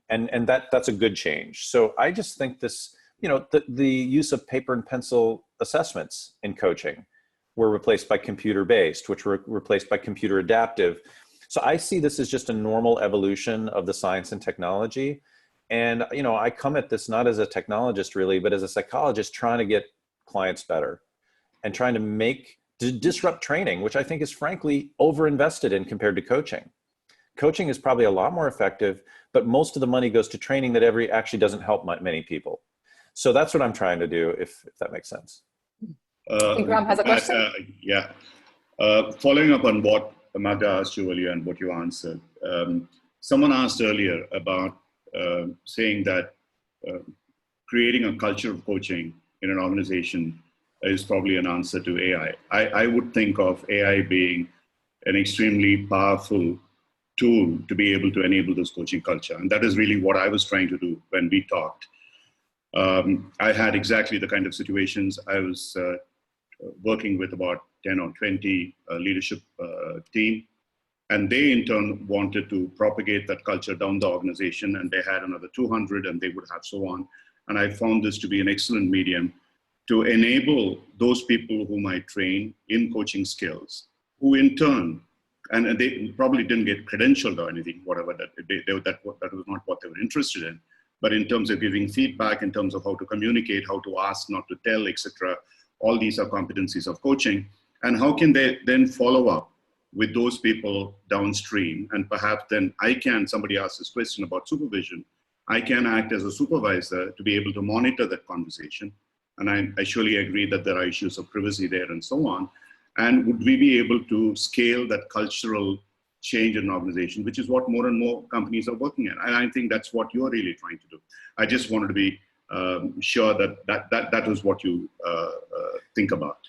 and that's a good change. So I just think this, the use of paper and pencil assessments in coaching were replaced by computer-based, which were replaced by computer adaptive. So I see this as just a normal evolution of the science and technology. And, I come at this not as a technologist really, but as a psychologist trying to get clients better and trying to disrupt training, which I think is frankly overinvested in compared to coaching. Coaching is probably a lot more effective, but most of the money goes to training that actually doesn't help many people. So that's what I'm trying to do, if that makes sense. I think Ram has a question. Following up on what Magda asked you earlier and what you answered, someone asked earlier about saying that creating a culture of coaching in an organization is probably an answer to AI. I would think of AI being an extremely powerful tool to be able to enable this coaching culture. And that is really what I was trying to do when we talked. I had exactly the kind of situations. I was working with about 10 or 20 leadership team. And they in turn wanted to propagate that culture down the organization, and they had another 200 and they would have so on. And I found this to be an excellent medium to enable those people whom I train in coaching skills, who in turn, and they probably didn't get credentialed or anything, whatever, that was not what they were interested in. But in terms of giving feedback, in terms of how to communicate, how to ask, not to tell, etc., all these are competencies of coaching. And how can they then follow up with those people downstream? And perhaps then somebody asked this question about supervision, I can act as a supervisor to be able to monitor that conversation. And I surely agree that there are issues of privacy there and so on. And would we be able to scale that cultural change in an organization, which is what more and more companies are working at? And I think that's what you're really trying to do. I just wanted to be sure that is what you think about.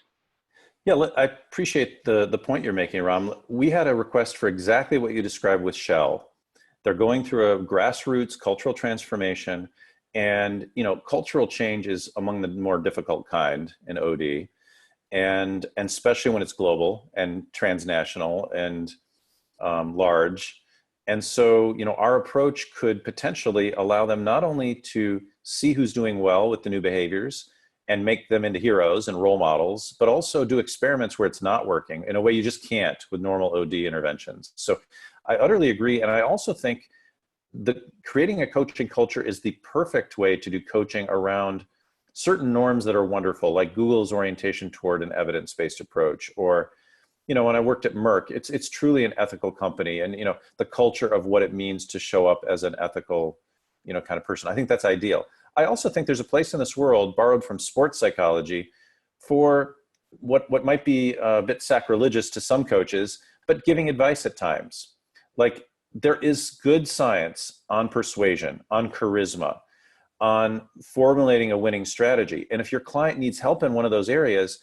Yeah, I appreciate the point you're making, Ram. We had a request for exactly what you described with Shell. They're going through a grassroots cultural transformation, and cultural change is among the more difficult kind in OD, and especially when it's global and transnational and large. And so, our approach could potentially allow them not only to see who's doing well with the new behaviors and make them into heroes and role models, but also do experiments where it's not working in a way you just can't with normal OD interventions. So I utterly agree. And I also think that creating a coaching culture is the perfect way to do coaching around certain norms that are wonderful, like Google's orientation toward an evidence-based approach, or when I worked at Merck, it's truly an ethical company, and the culture of what it means to show up as an ethical, kind of person. I think that's ideal. I also think there's a place in this world, borrowed from sports psychology, for what might be a bit sacrilegious to some coaches, but giving advice at times. Like, there is good science on persuasion, on charisma, on formulating a winning strategy. And if your client needs help in one of those areas,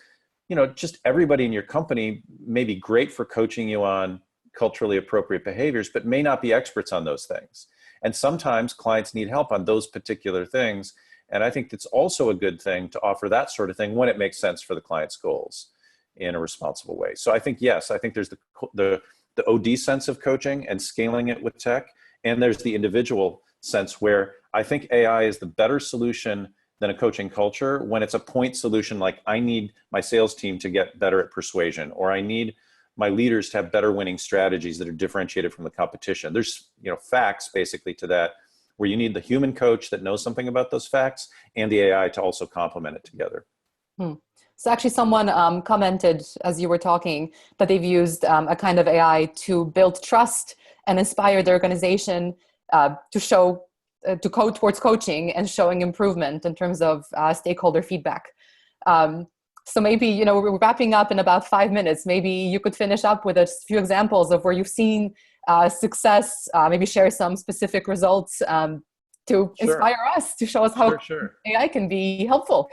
just everybody in your company may be great for coaching you on culturally appropriate behaviors, but may not be experts on those things. And sometimes clients need help on those particular things. And I think it's also a good thing to offer that sort of thing when it makes sense for the client's goals in a responsible way. So I think, yes, I think there's the OD sense of coaching and scaling it with tech. And there's the individual sense where I think AI is the better solution than a coaching culture when it's a point solution, like I need my sales team to get better at persuasion, or I need my leaders to have better winning strategies that are differentiated from the competition. There's facts basically to that, where you need the human coach that knows something about those facts and the AI to also complement it together. So actually someone commented as you were talking that they've used a kind of AI to build trust and inspire their organization to code towards coaching and showing improvement in terms of stakeholder feedback. So maybe, we're wrapping up in about 5 minutes. Maybe you could finish up with a few examples of where you've seen success, maybe share some specific results to inspire us, to show us how AI can be helpful.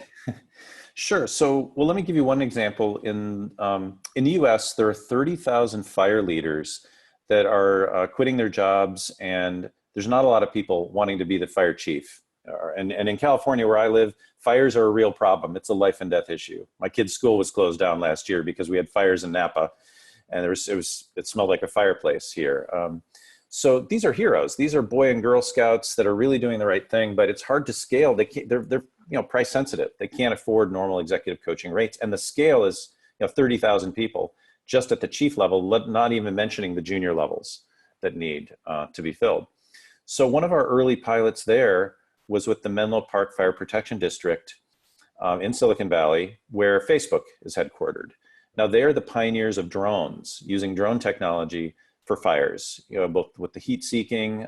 Sure. So, let me give you one example. In the US, there are 30,000 fire leaders that are quitting their jobs, and there's not a lot of people wanting to be the fire chief. And in California, where I live, fires are a real problem. It's a life and death issue. My kid's school was closed down last year because we had fires in Napa, and it smelled like a fireplace here. So these are heroes. These are Boy and Girl Scouts that are really doing the right thing, but it's hard to scale. They're price sensitive. They can't afford normal executive coaching rates, and the scale is 30,000 people just at the chief level, not even mentioning the junior levels that need to be filled. So one of our early pilots there was with the Menlo Park Fire Protection District in Silicon Valley, where Facebook is headquartered. Now, they're the pioneers of drones, using drone technology for fires, both with the heat seeking,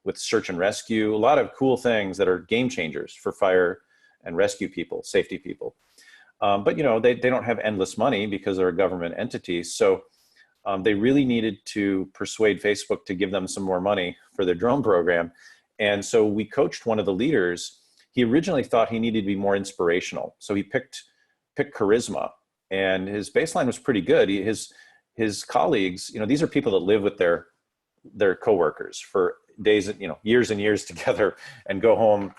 with search and rescue, a lot of cool things that are game changers for fire and rescue people, safety people. But they don't have endless money because they're a government entity. So they really needed to persuade Facebook to give them some more money for their drone program. And so we coached one of the leaders. He originally thought he needed to be more inspirational. So he picked charisma, and his baseline was pretty good. His colleagues, these are people that live with their coworkers for days, years and years together, and go home,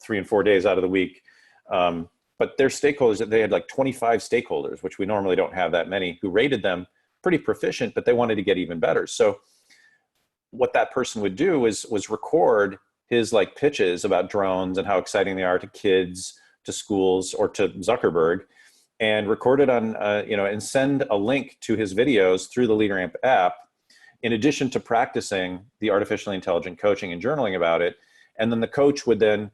3 and 4 days out of the week. But their stakeholders, they had like 25 stakeholders, which we normally don't have that many, who rated them pretty proficient, but they wanted to get even better. So what that person would do was record his like pitches about drones and how exciting they are to kids, to schools, or to Zuckerberg, and record it on, and send a link to his videos through the LeaderAmp app, in addition to practicing the artificially intelligent coaching and journaling about it. And then the coach would then,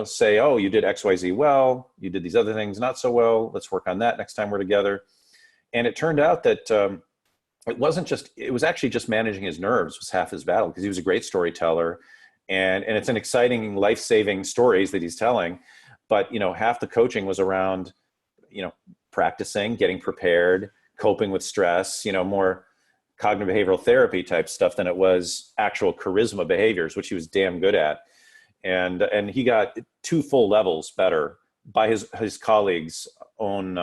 say, oh, you did XYZ well, you did these other things not so well, let's work on that next time we're together. And it turned out that it was actually just managing his nerves was half his battle, because he was a great storyteller. And it's an exciting, life-saving stories that he's telling. But, half the coaching was around, practicing, getting prepared, coping with stress, more cognitive behavioral therapy type stuff than it was actual charisma behaviors, which he was damn good at. And he got 2 full levels better by his colleagues' own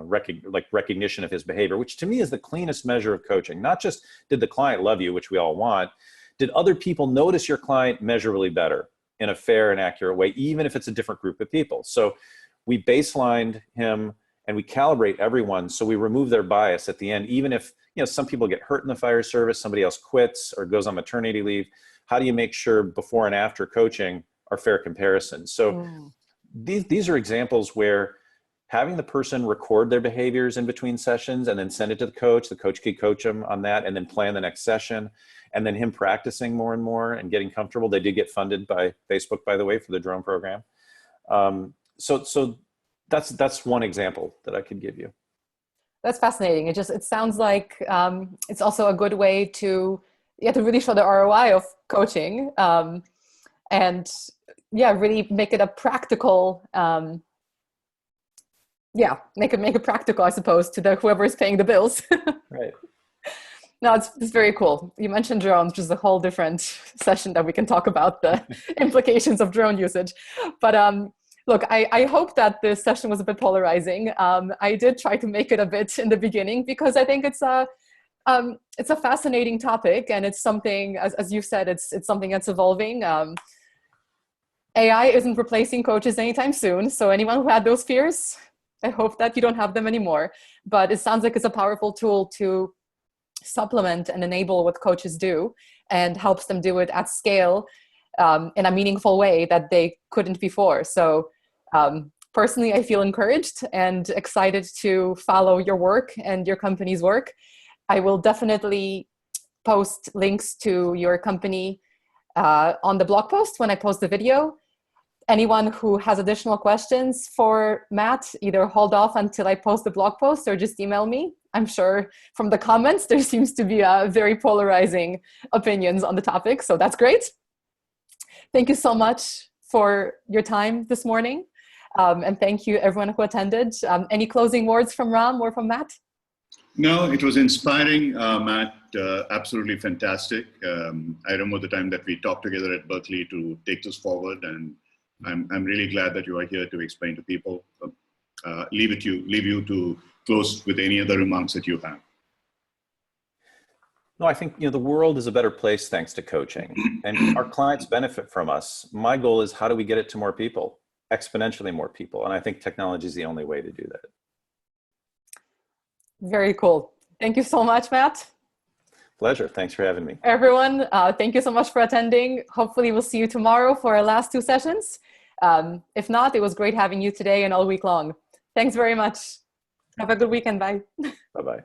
recognition of his behavior, which to me is the cleanest measure of coaching. Not just did the client love you, which we all want, did other people notice your client measurably better in a fair and accurate way, even if it's a different group of people. So we baselined him and we calibrate everyone. So we remove their bias at the end, even if, some people get hurt in the fire service, somebody else quits or goes on maternity leave. How do you make sure before and after coaching are fair comparisons? So these are examples where having the person record their behaviors in between sessions and then send it to the coach could coach them on that and then plan the next session, and then him practicing more and more and getting comfortable. They did get funded by Facebook, by the way, for the drone program. So that's one example that I could give you. That's fascinating. It sounds like it's also a good way to really show the ROI of coaching, and really make it a practical, make it practical, I suppose, to whoever is paying the bills. Right. No, it's very cool. You mentioned drones, which is a whole different session that we can talk about the implications of drone usage. But look, I hope that this session was a bit polarizing. I did try to make it a bit in the beginning because I think it's a fascinating topic, and it's something, as you said, it's something that's evolving. AI isn't replacing coaches anytime soon. So anyone who had those fears, I hope that you don't have them anymore. But it sounds like it's a powerful tool to supplement and enable what coaches do, and helps them do it at scale in a meaningful way that they couldn't before. So personally, I feel encouraged and excited to follow your work and your company's work. I will definitely post links to your company on the blog post when I post the video. Anyone who has additional questions for Matt, either hold off until I post the blog post or just email me. I'm sure from the comments, there seems to be very polarizing opinions on the topic. So that's great. Thank you so much for your time this morning. And thank you everyone who attended. Any closing words from Ram or from Matt? No, it was inspiring, Matt. Absolutely fantastic. I remember the time that we talked together at Berkeley to take this forward, and I'm really glad that you are here to explain to people. Leave you to close with any other remarks that you have. No, I think the world is a better place thanks to coaching, and our clients benefit from us. My goal is, how do we get it to more people, exponentially more people? And I think technology is the only way to do that. Very cool. Thank you so much, Matt. Pleasure. Thanks for having me. Everyone, thank you so much for attending. Hopefully we'll see you tomorrow for our last 2 sessions. If not, it was great having you today and all week long. Thanks very much. Have a good weekend. Bye. Bye-bye.